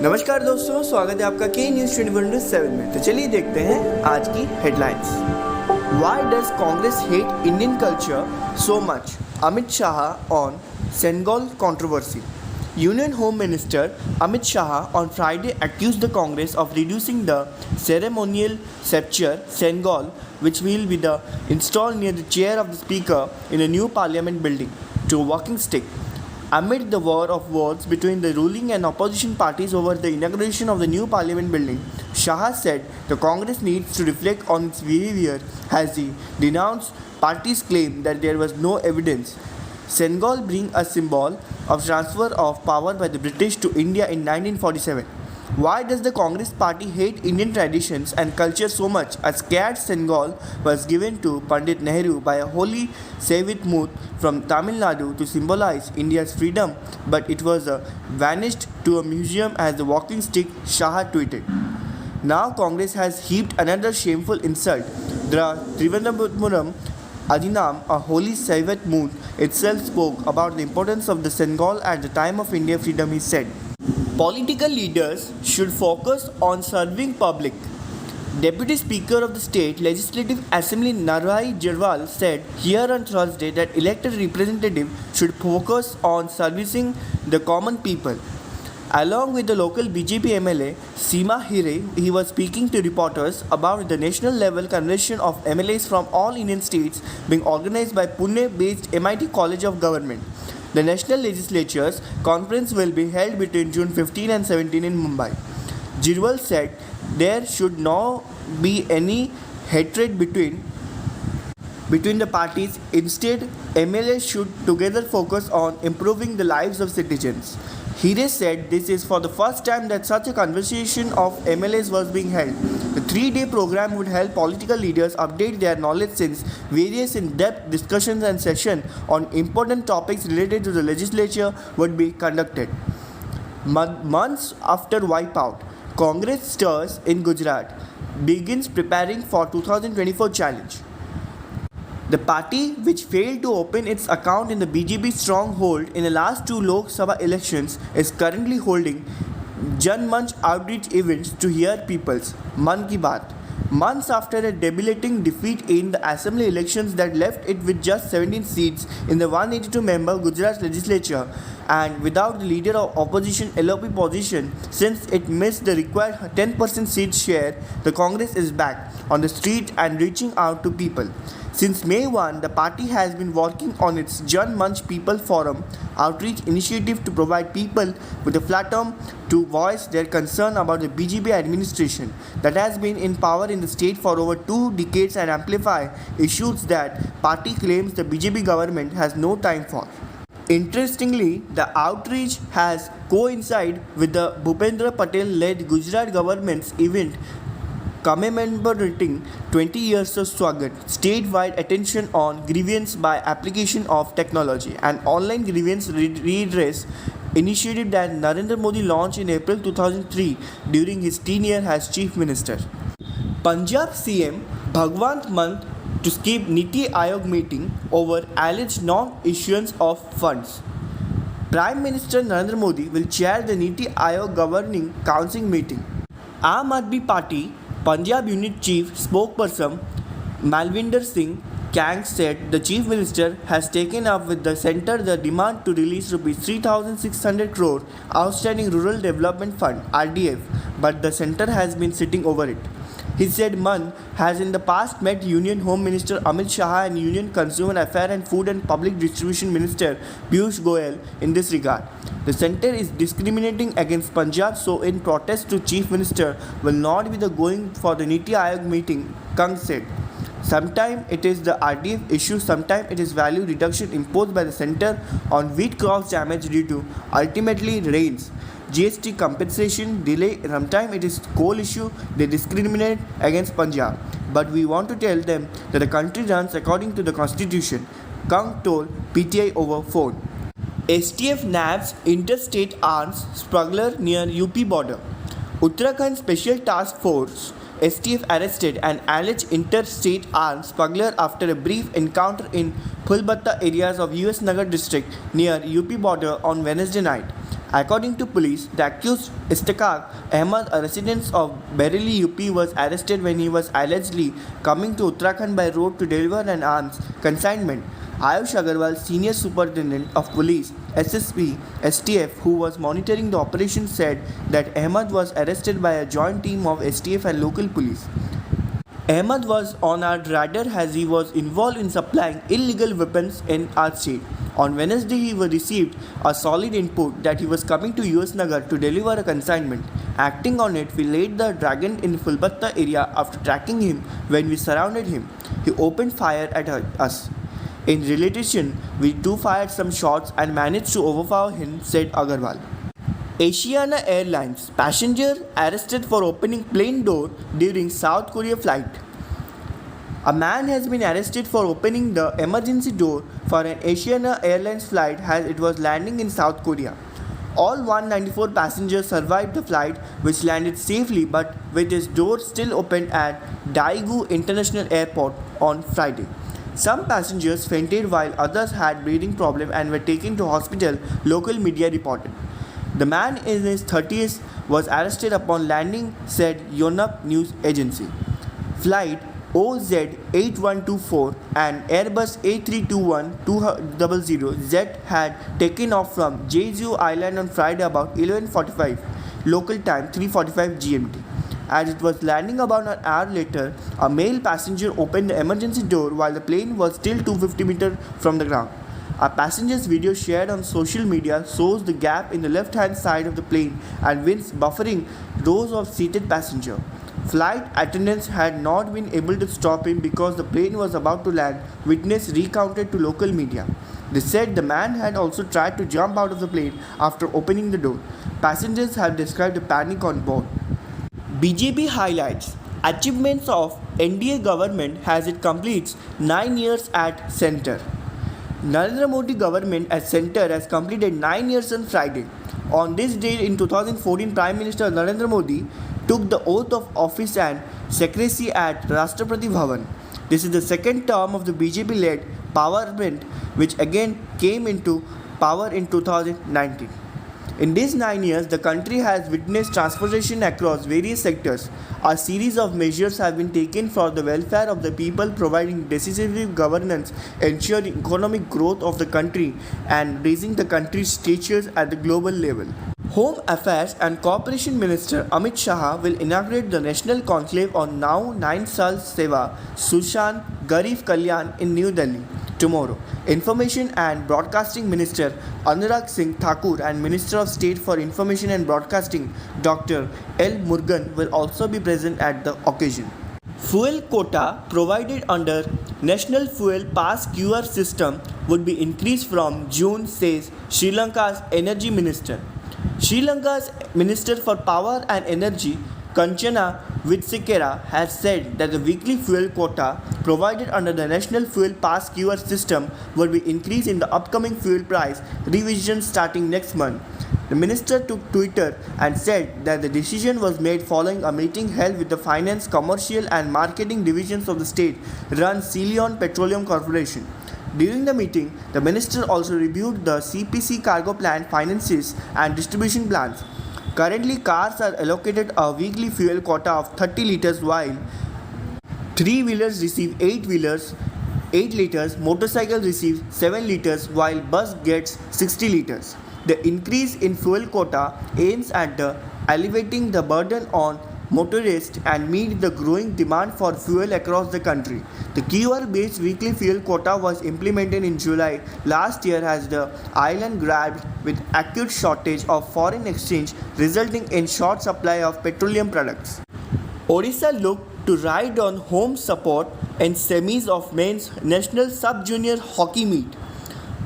नमस्कार दोस्तों, स्वागत है आपका के न्यूज़ 24/7 में। तो चलिए देखते हैं आज की headlines. Why does Congress hate Indian culture so much? Amit Shah on Sengol controversy. Union Home Minister Amit Shah on Friday accused the Congress of reducing the ceremonial sceptre Sengol, which will be installed near the chair of the Speaker in a new Parliament building, to a walking stick. Amid the war of words between the ruling and opposition parties over the inauguration of the new parliament building, Shah said the Congress needs to reflect on its behavior as he denounced parties' claim that there was no evidence. Sengol being a symbol of transfer of power by the British to India in 1947. Why does the Congress party hate Indian traditions and culture so much? A scared Sengol was given to Pandit Nehru by a holy Saivit Moot from Tamil Nadu to symbolize India's freedom, but it was vanished to a museum as a walking stick, Shah tweeted. Now Congress has heaped another shameful insult. The Trivandrum Adinam, a holy Saivit Moot, itself spoke about the importance of the Sengol at the time of India's freedom, he said. Political leaders should focus on serving public. Deputy Speaker of the State Legislative Assembly Narvai Jirwal said here on Thursday that elected representatives should focus on servicing the common people. Along with the local BJP MLA Seema Hire, he was speaking to reporters about the national level convention of MLAs from all Indian states being organized by Pune-based MIT College of Government. The National Legislature's conference will be held between June 15 and 17 in Mumbai. Jirwal said there should not be any hatred between the parties. Instead, MLAs should together focus on improving the lives of citizens. Hire said this is for the first time that such a conversation of MLAs was being held. The 3-day program would help political leaders update their knowledge since various in-depth discussions and sessions on important topics related to the legislature would be conducted. Months after wipeout, Congress stirs in Gujarat, begins preparing for 2024 challenge. The party, which failed to open its account in the BJP stronghold in the last 2 Lok Sabha elections, is currently holding Jan Manch outreach events to hear people's Man Ki Baat. Months after a debilitating defeat in the assembly elections that left it with just 17 seats in the 182-member Gujarat legislature and without the leader of opposition LOP position since it missed the required 10% seat share, the Congress is back on the street and reaching out to people. Since May 1, the party has been working on its Jan Manch People Forum outreach initiative to provide people with a platform to voice their concern about the BJP administration that has been in power in the state for over 2 decades and amplify issues that party claims the BJP government has no time for. Interestingly, the outreach has coincided with the Bhupendra Patel-led Gujarat government's event commemorating 20 years of Swagat, statewide attention on grievance by application of technology, and online grievance redress initiative that Narendra Modi launched in April 2003 during his tenure as Chief Minister. Punjab CM Bhagwant Mann to skip Niti Aayog meeting over alleged non-issuance of funds. Prime Minister Narendra Modi will chair the Niti Aayog Governing Council meeting. Aam Aadmi Party Punjab Unit Chief Spokesperson Malvinder Singh Kang said the Chief Minister has taken up with the centre the demand to release Rs 3,600 crore outstanding Rural Development Fund (RDF), but the centre has been sitting over it. He said Mann has in the past met Union Home Minister Amit Shah and Union Consumer Affairs and Food and Public Distribution Minister Piyush Goyal in this regard. The centre is discriminating against Punjab, so in protest to Chief Minister will not be the going for the Niti Aayog meeting, Kang said. Sometimes it is the RDF issue, sometimes it is value reduction imposed by the centre on wheat crops damage due to ultimately rains. GST compensation delay, sometimes it is coal issue, they discriminate against Punjab. But we want to tell them that the country runs according to the constitution, Kang told PTI over phone. STF nabs interstate arms smuggler near UP border. Uttarakhand Special Task Force STF arrested an alleged interstate arms smuggler after a brief encounter in Phulbatta areas of US Nagar district near UP border on Wednesday night. According to police, the accused Istaqaq Ahmad, a resident of Bareilly, UP, was arrested when he was allegedly coming to Uttarakhand by road to deliver an arms consignment. Ayush Agarwal, Senior Superintendent of Police, SSP, STF, who was monitoring the operation, said that Ahmad was arrested by a joint team of STF and local police. Ahmad was on our radar as he was involved in supplying illegal weapons in our state. On Wednesday, he received a solid input that he was coming to US Nagar to deliver a consignment. Acting on it, we laid the dragon in Fulbatta area after tracking him. When we surrounded him, he opened fire at us. In relation, we too fired some shots and managed to overpower him, said Agarwal. Asiana Airlines passenger arrested for opening plane door during South Korea flight. A man has been arrested for opening the emergency door for an Asiana Airlines flight as it was landing in South Korea. All 194 passengers survived the flight, which landed safely but with its doors still open at Daegu International Airport on Friday. Some passengers fainted while others had breathing problems and were taken to hospital, local media reported. The man in his 30s was arrested upon landing, said Yonhap News Agency. Flight OZ8124 and Airbus A321-200Z had taken off from Jeju Island on Friday about 11:45 local time 3:45 GMT. As it was landing about an hour later, a male passenger opened the emergency door while the plane was still 250 meters from the ground. A passenger's video shared on social media shows the gap in the left-hand side of the plane and winds buffering rows of seated passengers. Flight attendants had not been able to stop him because the plane was about to land, witness recounted to local media. They said the man had also tried to jump out of the plane after opening the door. Passengers have described the panic on board. BJP highlights achievements of NDA government as it completes 9 years at centre. Narendra Modi government at centre has completed 9 years on Friday. On this day in 2014, Prime Minister Narendra Modi took the oath of office and secrecy at Rashtrapati Bhavan. This is the second term of the BJP-led government, which again came into power in 2019. In these 9 years, the country has witnessed transformation across various sectors. A series of measures have been taken for the welfare of the people, providing decisive governance, ensuring economic growth of the country, and raising the country's stature at the global level. Home Affairs and Cooperation Minister Amit Shah will inaugurate the National Conclave on Now 9 Sal Seva Sushan Garif Kalyan in New Delhi tomorrow. Information and Broadcasting Minister Anurag Singh Thakur and Minister of State for Information and Broadcasting Dr. L. Murugan will also be present at the occasion. Fuel quota provided under National Fuel Pass QR system would be increased from June, says Sri Lanka's Energy Minister. Sri Lanka's Minister for Power and Energy, Kanchana Witsekera, has said that the weekly fuel quota provided under the National Fuel Pass QR system will be increased in the upcoming fuel price revision starting next month. The minister took Twitter and said that the decision was made following a meeting held with the Finance, Commercial and Marketing divisions of the state-run Ceylon Petroleum Corporation. During the meeting, the minister also reviewed the CPC cargo plan finances and distribution plans. Currently, cars are allocated a weekly fuel quota of 30 litres while 3-wheelers receive 8 litres, motorcycles receive 7 litres while bus gets 60 litres. The increase in fuel quota aims at alleviating the burden on motorists and meet the growing demand for fuel across the country. The QR-based weekly fuel quota was implemented in July last year as the island grappled with acute shortage of foreign exchange, resulting in short supply of petroleum products. Odisha looked to ride on home support in semis of men's national sub-junior hockey meet.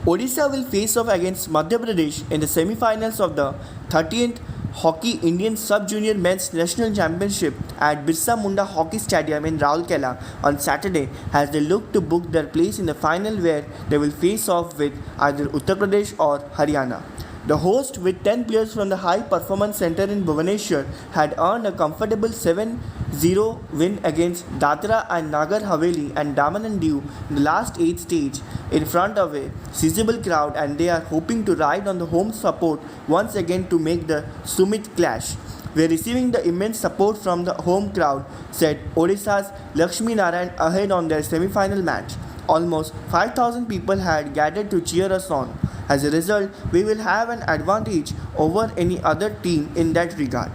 Odisha will face off against Madhya Pradesh in the semi-finals of the 30th Hockey Indian Sub-Junior Men's National Championship at Birsa Munda Hockey Stadium in Rourkela on Saturday as they look to book their place in the final where they will face off with either Uttar Pradesh or Haryana. The host, with 10 players from the High Performance Center in Bhubaneswar, had earned a comfortable 7-0 win against Dadra and Nagar Haveli and Daman and Diu in the last 8 stage in front of a sizable crowd, and they are hoping to ride on the home support once again to make the Sumit clash. We are receiving the immense support from the home crowd, said Odisha's Lakshmi Narayan ahead on their semi-final match. Almost 5,000 people had gathered to cheer us on. As a result, we will have an advantage over any other team in that regard.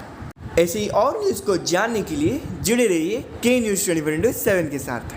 ऐसे ही और news को जानने के लिए जुड़े रहिए के news 24/7 के साथ।